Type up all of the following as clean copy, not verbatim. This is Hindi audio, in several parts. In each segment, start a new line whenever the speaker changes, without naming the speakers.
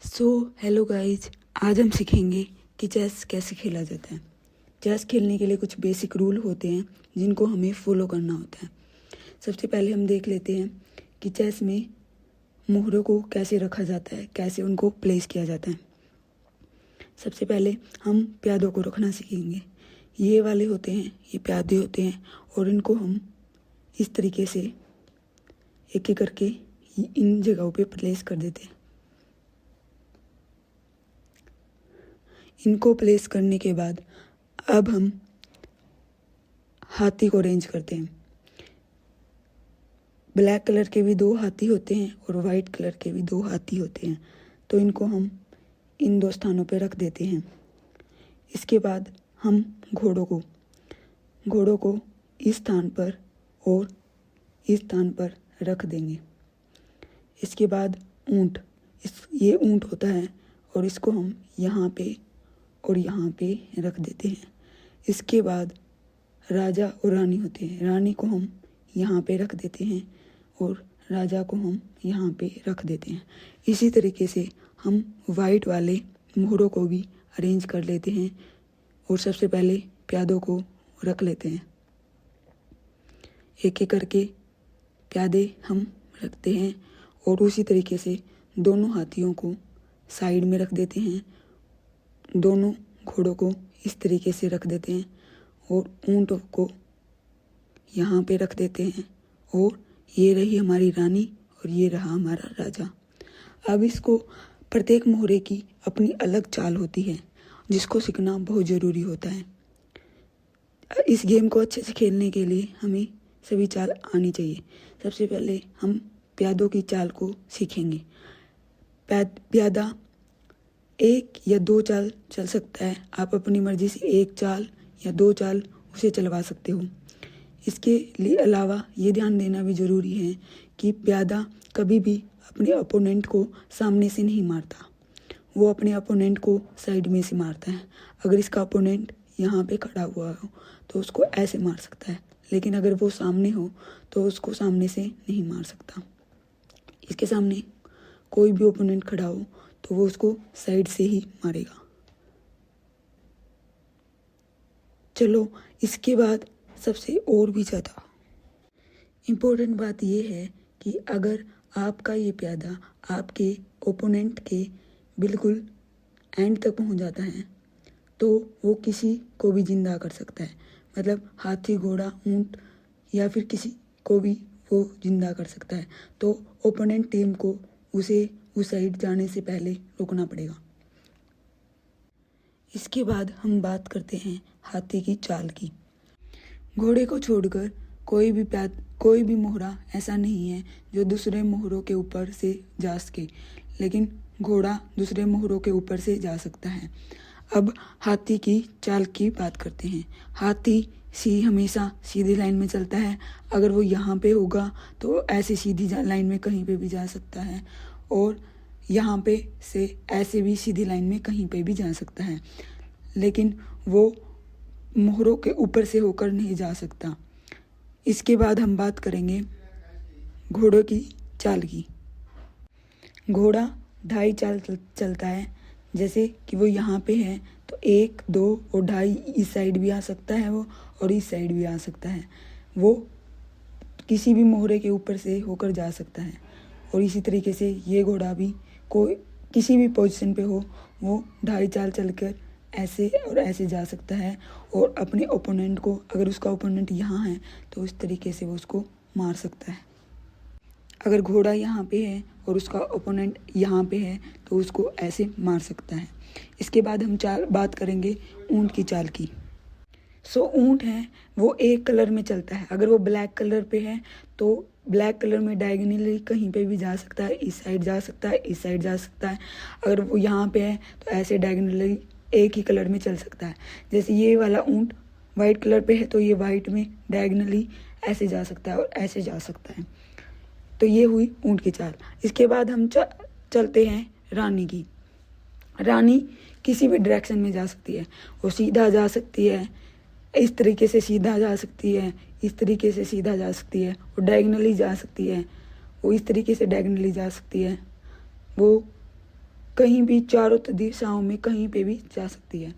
सो हेलो गाइज, आज हम सीखेंगे कि चेस कैसे खेला जाता है। चेस खेलने के लिए कुछ बेसिक रूल होते हैं जिनको हमें फॉलो करना होता है। सबसे पहले हम देख लेते हैं कि चेस में मोहरों को कैसे रखा जाता है, कैसे उनको प्लेस किया जाता है। सबसे पहले हम प्यादों को रखना सीखेंगे। ये वाले होते हैं, ये प्यादे होते हैं और इनको हम इस तरीके से एक एक करके इन जगहों पे प्लेस कर देते हैं। इनको प्लेस करने के बाद अब हम हाथी को अरेंज करते हैं। ब्लैक कलर के भी 2 हाथी होते हैं और वाइट कलर के भी 2 हाथी होते हैं, तो इनको हम इन 2 स्थानों पर रख देते हैं। इसके बाद हम घोड़ों को इस स्थान पर और इस स्थान पर रख देंगे। इसके बाद ये ऊंट होता है और इसको हम यहाँ पे और यहाँ पे रख देते हैं। इसके बाद राजा और रानी होते हैं। रानी को हम यहाँ पे रख देते हैं और राजा को हम यहाँ पे रख देते हैं। इसी तरीके से हम वाइट वाले मोहरों को भी अरेंज कर लेते हैं और सबसे पहले प्यादों को रख लेते हैं। एक एक करके प्यादे हम रखते हैं और उसी तरीके से दोनों हाथियों को साइड में रख देते हैं। दोनों घोड़ों को इस तरीके से रख देते हैं और ऊँटों को यहाँ पे रख देते हैं। और ये रही हमारी रानी और ये रहा हमारा राजा। अब इसको प्रत्येक मोहरे की अपनी अलग चाल होती है जिसको सीखना बहुत ज़रूरी होता है। इस गेम को अच्छे से खेलने के लिए हमें सभी चाल आनी चाहिए। सबसे पहले हम प्यादों की चाल को सीखेंगे। प्यादा 1 या 2 चाल चल सकता है। आप अपनी मर्जी से 1 चाल या 2 चाल उसे चलवा सकते हो। इसके लिए अलावा ये ध्यान देना भी ज़रूरी है कि प्यादा कभी भी अपने अपोनेंट को सामने से नहीं मारता, वो अपने अपोनेंट को साइड में से मारता है। अगर इसका अपोनेंट यहाँ पे खड़ा हुआ हो तो उसको ऐसे मार सकता है, लेकिन अगर वो सामने हो तो उसको सामने से नहीं मार सकता। इसके सामने कोई भी ओपोनेंट खड़ा हो तो वो उसको साइड से ही मारेगा। चलो, इसके बाद सबसे और भी ज़्यादा इम्पोर्टेंट बात ये है कि अगर आपका ये प्यादा आपके ओपोनेंट के बिल्कुल एंड तक पहुंच जाता है तो वो किसी को भी जिंदा कर सकता है। मतलब हाथी, घोड़ा, ऊंट या फिर किसी को भी वो जिंदा कर सकता है। तो ओपोनेंट टीम को उसे उस साइड जाने से पहले रोकना पड़ेगा। इसके बाद हम बात करते हैं हाथी की चाल की। घोड़े को छोड़कर कोई भी मोहरा ऐसा नहीं है जो दूसरे मोहरों के ऊपर से जा सके, लेकिन घोड़ा दूसरे मोहरों के ऊपर से जा सकता है। अब हाथी की चाल की बात करते हैं। हाथी हमेशा सीधी लाइन में चलता है। अगर वो यहाँ पे होगा तो ऐसे सीधी लाइन में कहीं पे भी जा सकता है और यहाँ पे से ऐसे भी सीधी लाइन में कहीं पे भी जा सकता है, लेकिन वो मोहरों के ऊपर से होकर नहीं जा सकता। इसके बाद हम बात करेंगे घोड़ों की चाल की। घोड़ा 2.5 चाल चलता है। जैसे कि वो यहाँ पे है तो 1, 2 और 2.5 इस साइड भी आ सकता है वो, और इस साइड भी आ सकता है। वो किसी भी मोहरे के ऊपर से होकर जा सकता है। और इसी तरीके से ये घोड़ा भी कोई किसी भी पोजीशन पे हो वो 2.5 चाल चलकर ऐसे और ऐसे जा सकता है और अपने ओपोनेंट को, अगर उसका ओपोनेंट यहाँ है तो इस तरीके से वो उसको मार सकता है। अगर घोड़ा यहाँ पे है और उसका ओपोनेंट यहाँ पे है तो उसको ऐसे मार सकता है। इसके बाद हम बात करेंगे ऊँट की चाल की। ऊँट है वो एक कलर में चलता है। अगर वो ब्लैक कलर पे है तो ब्लैक कलर में डायगोनली कहीं पे भी जा सकता है। इस साइड जा सकता है, इस साइड जा सकता है। अगर वो यहाँ पे है तो ऐसे डायगोनली एक ही कलर में चल सकता है। जैसे ये वाला ऊँट वाइट कलर पे है तो ये वाइट में डायगोनली ऐसे जा सकता है और ऐसे जा सकता है। तो ये हुई ऊँट की चाल। इसके बाद हम चलते हैं रानी की। रानी किसी भी डायरेक्शन में जा सकती है। वो सीधा जा सकती है, इस तरीके से सीधा जा सकती है, इस तरीके से सीधा जा सकती है, वो डायगोनली जा सकती है, वो इस तरीके से डायगोनली जा सकती है। वो कहीं भी चारों दिशाओं में कहीं पे भी जा सकती है।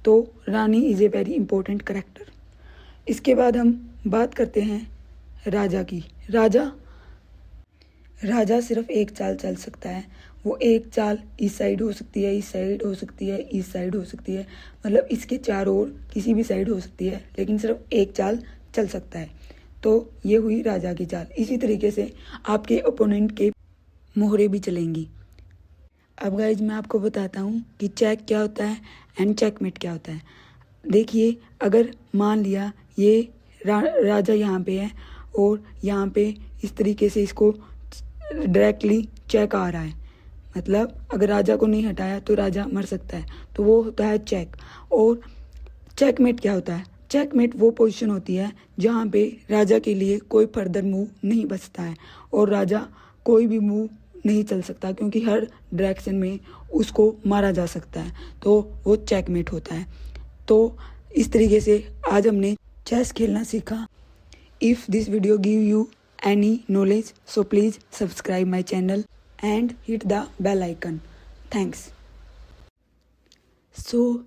तो Rani is a very important character. इसके बाद हम बात करते हैं राजा की। राजा सिर्फ एक चाल चल सकता है। वो एक चाल इस साइड हो सकती है, इस साइड हो सकती है, इस साइड हो सकती है, मतलब इसके चारों ओर किसी भी साइड हो सकती है, लेकिन सिर्फ एक चाल चल सकता है। तो ये हुई राजा की चाल। इसी तरीके से आपके ओपोनेंट के मोहरे भी चलेंगी। अब गाइज मैं आपको बताता हूँ कि चेक क्या होता है एंड चेकमेट क्या होता है। देखिए, अगर मान लिया ये राजा यहाँ पे है और यहाँ पे इस तरीके से इसको डायरेक्टली चेक आ रहा है, मतलब अगर राजा को नहीं हटाया तो राजा मर सकता है, तो वो होता है चेक। और चेकमेट क्या होता है? चेकमेट वो पोजीशन होती है जहाँ पे राजा के लिए कोई फर्दर मूव नहीं बचता है और राजा कोई भी मूव नहीं चल सकता, क्योंकि हर डायरेक्शन में उसको मारा जा सकता है, तो वो चेकमेट होता है। तो इस तरीके से आज हमने चेस खेलना सीखा। If this video give you any knowledge, so please subscribe my channel and hit the bell icon. Thanks. So